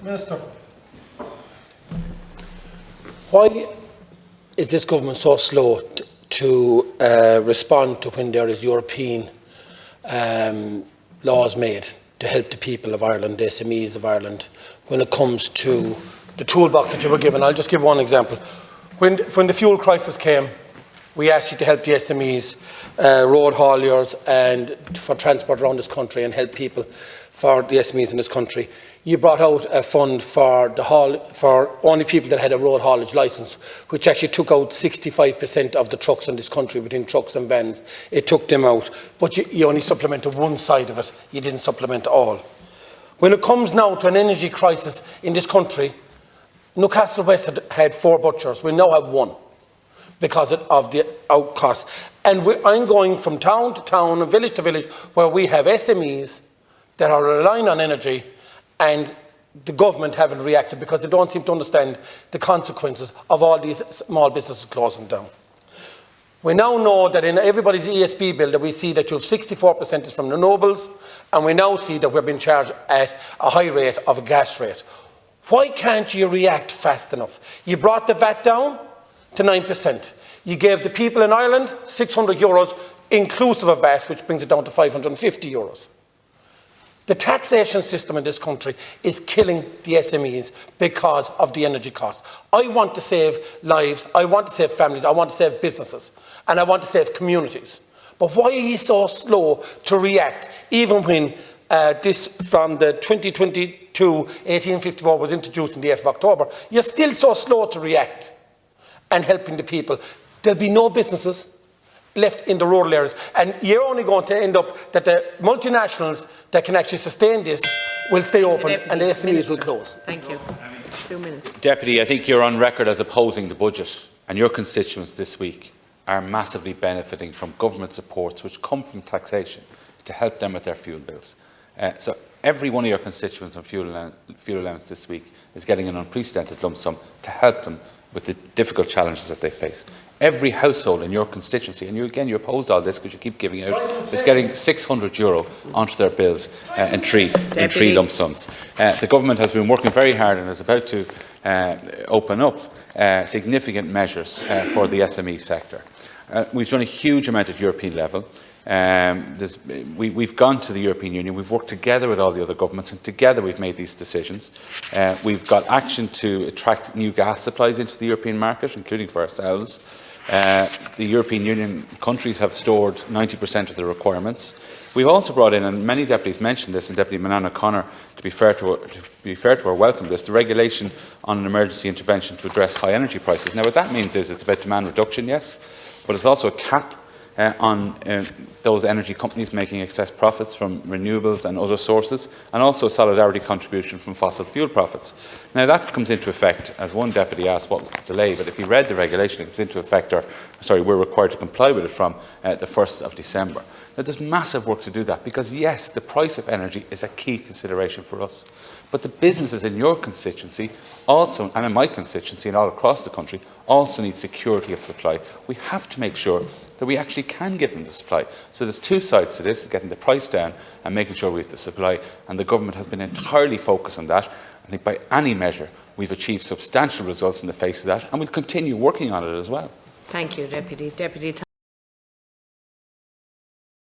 Minister. Why is this government so slow to respond to when there is European laws made to help the people of Ireland, the SMEs of Ireland, when it comes to the toolbox that you were given? I'll just give one example. When the fuel crisis came, we asked you to help the SMEs, road hauliers, and for transport around this country and help people for the SMEs in this country. You brought out a fund for only people that had a road haulage licence, which actually took out 65% of the trucks in this country, between trucks and vans. It took them out, but you only supplemented one side of it. You didn't supplement all. When it comes now to an energy crisis in this country, Newcastle West had 4 butchers. We now have 1 because of the outcosts. And I'm going from town to town and village to village where we have SMEs that are relying on energy, and the government haven't reacted because they don't seem to understand the consequences of all these small businesses closing down. We now know that in everybody's ESB bill that we see that you have 64% is from renewables, and we now see that we're being charged at a high rate of a gas rate. Why can't you react fast enough? You brought the VAT down to 9%. You gave the people in Ireland €600 inclusive of VAT, which brings it down to €550. The taxation system in this country is killing the SMEs because of the energy costs. I want to save lives, I want to save families, I want to save businesses, and I want to save communities. But why are you so slow to react, even when this from the 2022-1854 was introduced on the 8th of October? You're still so slow to react and helping the people. There'll be no businesses left in the rural areas, and you're only going to end up that the multinationals that can actually sustain this will stay open and the SMEs will close. Thank you. 2 minutes. Deputy, I think you're on record as opposing the budget, and your constituents this week are massively benefiting from government supports which come from taxation to help them with their fuel bills. So every one of your constituents on fuel allowance this week is getting an unprecedented lump sum to help them with the difficult challenges that they face. Every household in your constituency, and you opposed all this because you keep giving out, is getting €600 onto their bills in three lump sums. The government has been working very hard and is about to open up significant measures for the SME sector. We've done a huge amount at European level. We've gone to the European Union, we've worked together with all the other governments, and together we've made these decisions. We've got action to attract new gas supplies into the European market, including for ourselves. The European Union countries have stored 90% of the requirements. We've also brought in, and many deputies mentioned this, and Deputy Manana O'Connor, to be fair to her, welcomed this, the regulation on an emergency intervention to address high energy prices. Now, what that means is it's about demand reduction, yes, but it's also a cap on those energy companies making excess profits from renewables and other sources, and also a solidarity contribution from fossil fuel profits. Now that comes into effect, as one deputy asked what was the delay, but if you read the regulation, it comes into effect, we're required to comply with it from the 1st of December. Now there's massive work to do that, because yes, the price of energy is a key consideration for us. But the businesses in your constituency also, and in my constituency and all across the country, also need security of supply. We have to make sure that we actually can give them the supply. So there's 2 sides to this, getting the price down and making sure we have the supply, and the government has been entirely focused on that. I think by any measure we've achieved substantial results in the face of that, and we'll continue working on it as well. Thank you, Deputy. Deputy